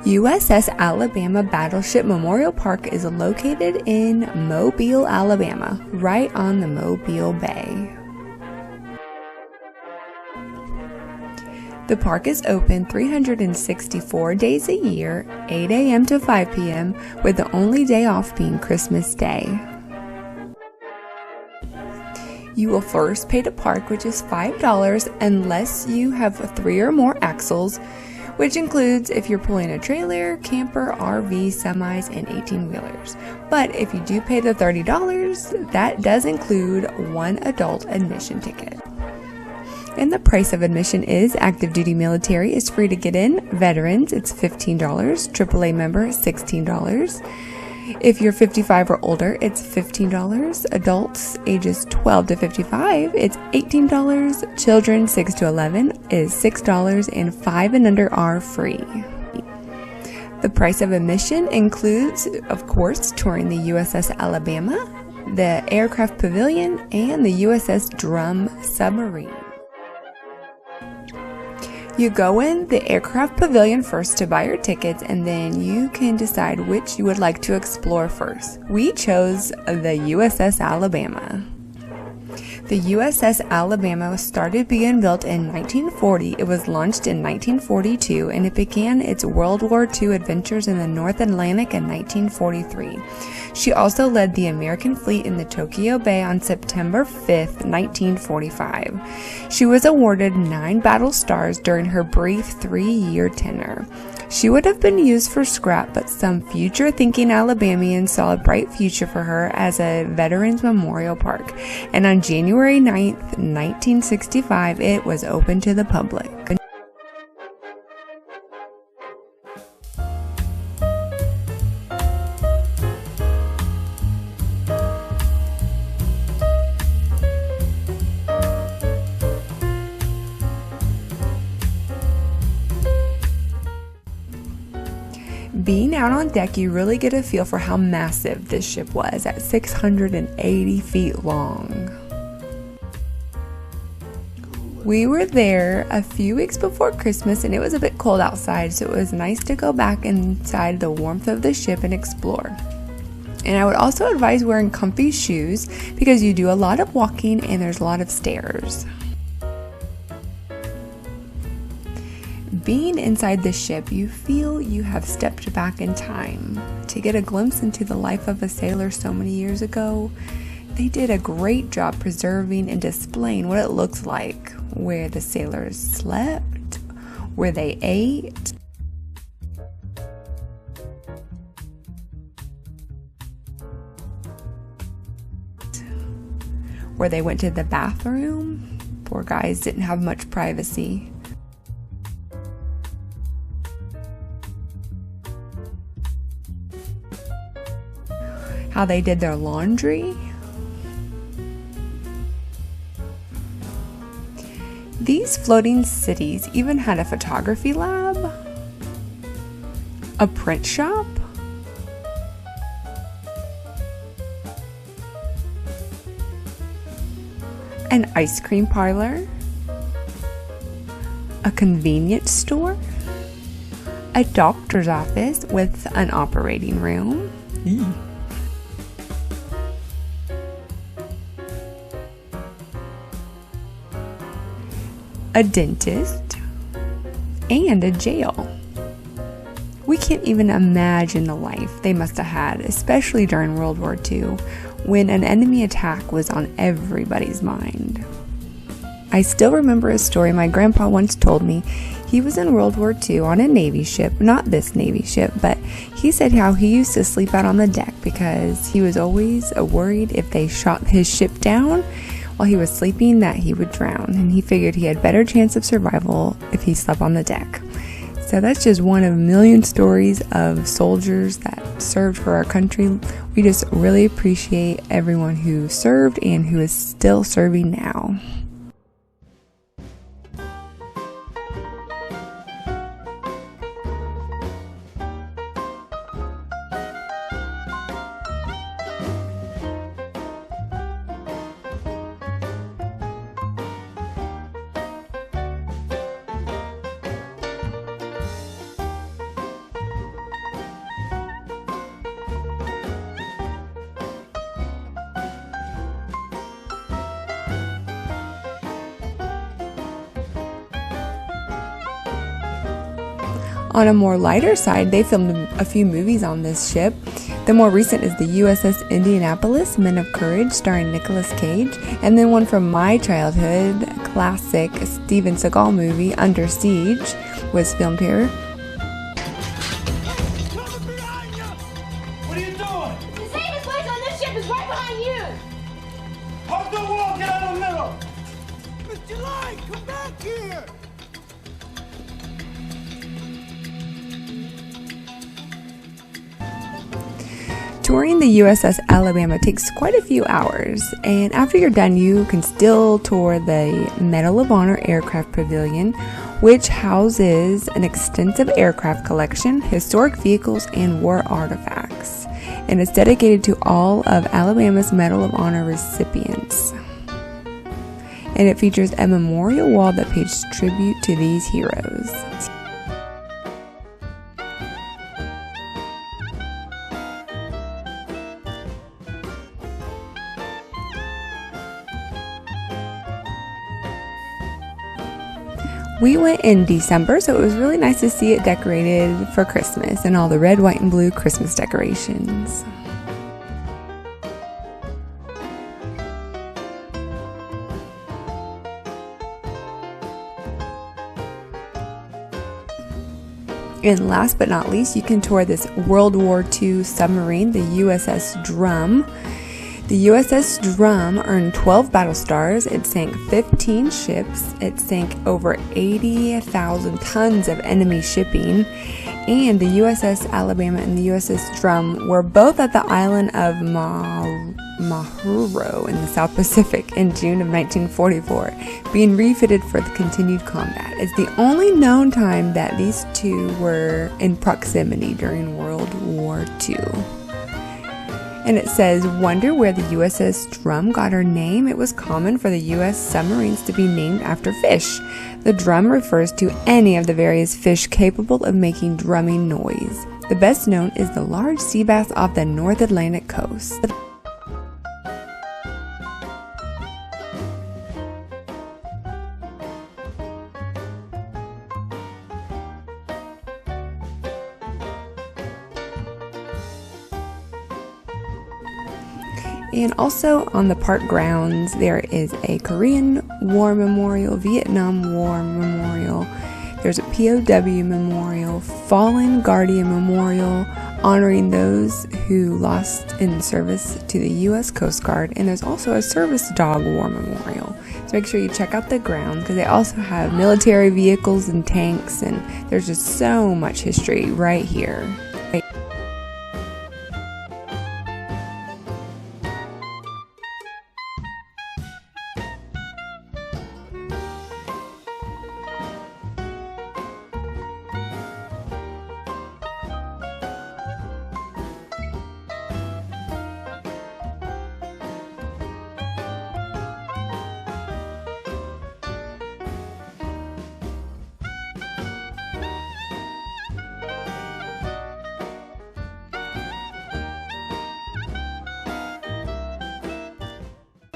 USS Alabama Battleship Memorial Park is located in Mobile, Alabama, right on the Mobile Bay. The park is open 364 days a year, 8 a.m. to 5 p.m., with the only day off being Christmas Day. You will first pay to park, which is $5 unless you have 3 or more axles, which includes if you're pulling a trailer, camper, RV, semis, and 18-wheelers. But if you do pay the $30, that does include one adult admission ticket. And the price of admission is active duty military is free to get in, veterans it's $15, AAA member $16. If you're 55 or older, it's $15. Adults ages 12 to 55, it's $18. Children 6 to 11 is $6, and 5 and under are free. The price of admission includes, of course, touring the USS Alabama, the aircraft pavilion, and the USS Drum submarine. You go in the aircraft pavilion first to buy your tickets, and then you can decide which you would like to explore first. We chose the USS Alabama. The USS Alabama began built in 1940. It was launched in 1942, and it began its World War II adventures in the North Atlantic in 1943. She also led the American fleet in the Tokyo Bay on September 5, 1945. She was awarded 9 battle stars during her brief 3-year tenure. She would have been used for scrap, but some future-thinking Alabamians saw a bright future for her as a Veterans Memorial Park, and on January 9, 1965, it was open to the public. Being out on deck, you really get a feel for how massive this ship was at 680 feet long. We were there a few weeks before Christmas, and it was a bit cold outside, so it was nice to go back inside the warmth of the ship and explore. And I would also advise wearing comfy shoes because you do a lot of walking and there's a lot of stairs. Being inside the ship, you feel you have stepped back in time to get a glimpse into the life of a sailor so many years ago. They did a great job preserving and displaying what it looks like, where the sailors slept, where they ate, where they went to the bathroom. Poor guys didn't have much privacy. How they did their laundry. These floating cities even had a photography lab, a print shop, an ice cream parlor, a convenience store, a doctor's office with an operating room, a dentist, and a jail. We can't even imagine the life they must have had, especially during World War II, when an enemy attack was on everybody's mind. I still remember a story my grandpa once told me. He was in World War II on a Navy ship, not this Navy ship, but he said how he used to sleep out on the deck because he was always worried if they shot his ship down while he was sleeping that he would drown, and he figured he had better chance of survival if he slept on the deck. So that's just one of a million stories of soldiers that served for our country. We just really appreciate everyone who served and who is still serving now. On a more lighter side, they filmed a few movies on this ship. The more recent is the USS Indianapolis, Men of Courage, starring Nicolas Cage, and then one from my childhood, classic Steven Seagal movie, Under Siege, was filmed here. What are you doing? The safest place on this ship is right behind you! Hold the wall, get out of the middle! Mr. Light, come back here! Touring the USS Alabama takes quite a few hours, and after you're done, you can still tour the Medal of Honor Aircraft Pavilion, which houses an extensive aircraft collection, historic vehicles, and war artifacts, and it's dedicated to all of Alabama's Medal of Honor recipients. And it features a memorial wall that pays tribute to these heroes. We went in December, so it was really nice to see it decorated for Christmas and all the red, white, and blue Christmas decorations. And last but not least, you can tour this World War II submarine, the USS Drum. The USS Drum earned 12 battle stars, it sank 15 ships, it sank over 80,000 tons of enemy shipping, and the USS Alabama and the USS Drum were both at the island of Mahuro in the South Pacific in June of 1944, being refitted for the continued combat. It's the only known time that these two were in proximity during World War II. And it says, wonder where the USS Drum got her name? It was common for the U.S. submarines to be named after fish. The drum refers to any of the various fish capable of making drumming noise. The best known is the large sea bass off the North Atlantic coast. And also on the park grounds, there is a Korean War Memorial, Vietnam War Memorial, there's a POW Memorial, Fallen Guardian Memorial, honoring those who lost in service to the U.S. Coast Guard, and there's also a Service Dog War Memorial. So make sure you check out the grounds, because they also have military vehicles and tanks, and there's just so much history right here.